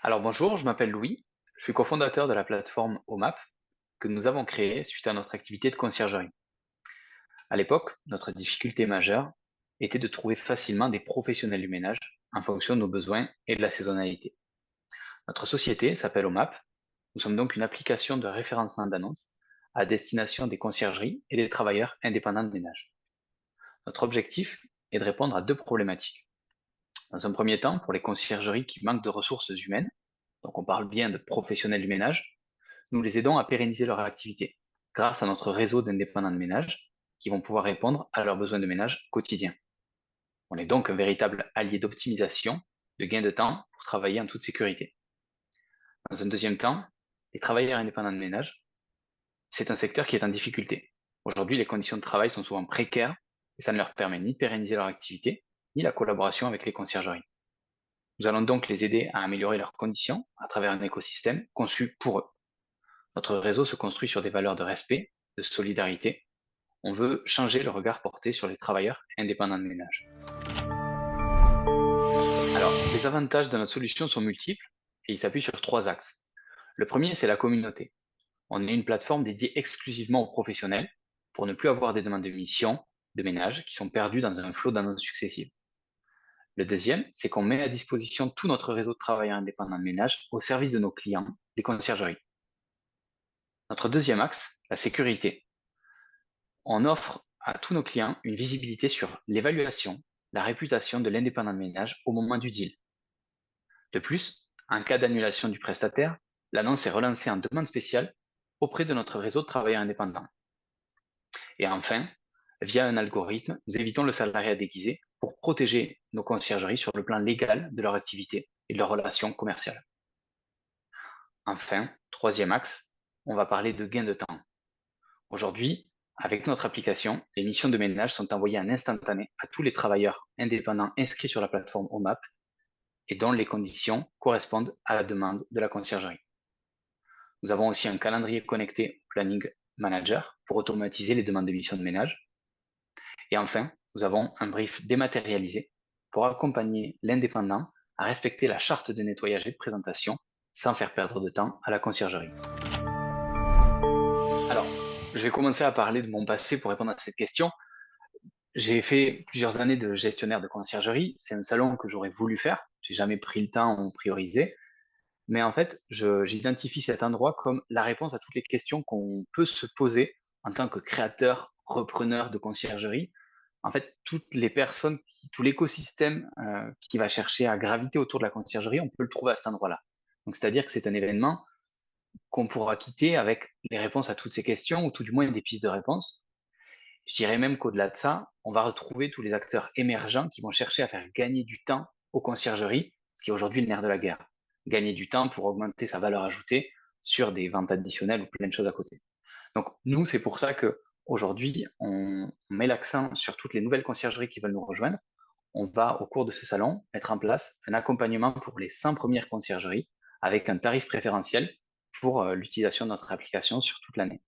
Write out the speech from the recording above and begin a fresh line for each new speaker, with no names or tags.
Alors bonjour, je m'appelle Louis, je suis cofondateur de la plateforme OMAP que nous avons créée suite à notre activité de conciergerie. À l'époque, notre difficulté majeure était de trouver facilement des professionnels du ménage en fonction de nos besoins et de la saisonnalité. Notre société s'appelle OMAP, nous sommes donc une application de référencement d'annonces à destination des conciergeries et des travailleurs indépendants de ménage. Notre objectif est de répondre à deux problématiques. Dans un premier temps, pour les conciergeries qui manquent de ressources humaines, donc on parle bien de professionnels du ménage, nous les aidons à pérenniser leur activité grâce à notre réseau d'indépendants de ménage qui vont pouvoir répondre à leurs besoins de ménage quotidiens. On est donc un véritable allié d'optimisation, de gain de temps pour travailler en toute sécurité. Dans un deuxième temps, les travailleurs indépendants de ménage, c'est un secteur qui est en difficulté. Aujourd'hui, les conditions de travail sont souvent précaires et ça ne leur permet ni de pérenniser leur activité, ni la collaboration avec les conciergeries. Nous allons donc les aider à améliorer leurs conditions à travers un écosystème conçu pour eux. Notre réseau se construit sur des valeurs de respect, de solidarité. On veut changer le regard porté sur les travailleurs indépendants de ménage. Alors, les avantages de notre solution sont multiples et ils s'appuient sur trois axes. Le premier, c'est la communauté. On est une plateforme dédiée exclusivement aux professionnels pour ne plus avoir des demandes de mission, de ménage qui sont perdues dans un flot d'annonces successives. Le deuxième, c'est qu'on met à disposition tout notre réseau de travailleurs indépendants de ménage au service de nos clients, les conciergeries. Notre deuxième axe, la sécurité. On offre à tous nos clients une visibilité sur l'évaluation, la réputation de l'indépendant de ménage au moment du deal. De plus, en cas d'annulation du prestataire, l'annonce est relancée en demande spéciale auprès de notre réseau de travailleurs indépendants. Et enfin, via un algorithme, nous évitons le salariat déguisé pour protéger nos conciergeries sur le plan légal de leur activité et de leurs relations commerciales. Enfin, troisième axe, on va parler de gain de temps. Aujourd'hui, avec notre application, les missions de ménage sont envoyées en instantané à tous les travailleurs indépendants inscrits sur la plateforme OMAP et dont les conditions correspondent à la demande de la conciergerie. Nous avons aussi un calendrier connecté Planning Manager pour automatiser les demandes de missions de ménage. Et enfin, nous avons un brief dématérialisé pour accompagner l'indépendant à respecter la charte de nettoyage et de présentation sans faire perdre de temps à la conciergerie. Alors, je vais commencer à parler de mon passé pour répondre à cette question. J'ai fait plusieurs années de gestionnaire de conciergerie. C'est un salon que j'aurais voulu faire. J'ai jamais pris le temps ou priorisé. Mais en fait, j'identifie cet endroit comme la réponse à toutes les questions qu'on peut se poser en tant que créateur, repreneur de conciergerie. En fait, toutes les personnes, tout l'écosystème qui va chercher à graviter autour de la conciergerie, on peut le trouver à cet endroit-là. Donc, c'est-à-dire que c'est un événement qu'on pourra quitter avec les réponses à toutes ces questions, ou tout du moins des pistes de réponses. Je dirais même qu'au-delà de ça, on va retrouver tous les acteurs émergents qui vont chercher à faire gagner du temps aux conciergeries, ce qui est aujourd'hui le nerf de la guerre. Gagner du temps pour augmenter sa valeur ajoutée sur des ventes additionnelles ou plein de choses à côté. Donc nous, c'est pour ça que aujourd'hui, on met l'accent sur toutes les nouvelles conciergeries qui veulent nous rejoindre. On va, au cours de ce salon, mettre en place un accompagnement pour les 100 premières conciergeries avec un tarif préférentiel pour l'utilisation de notre application sur toute l'année.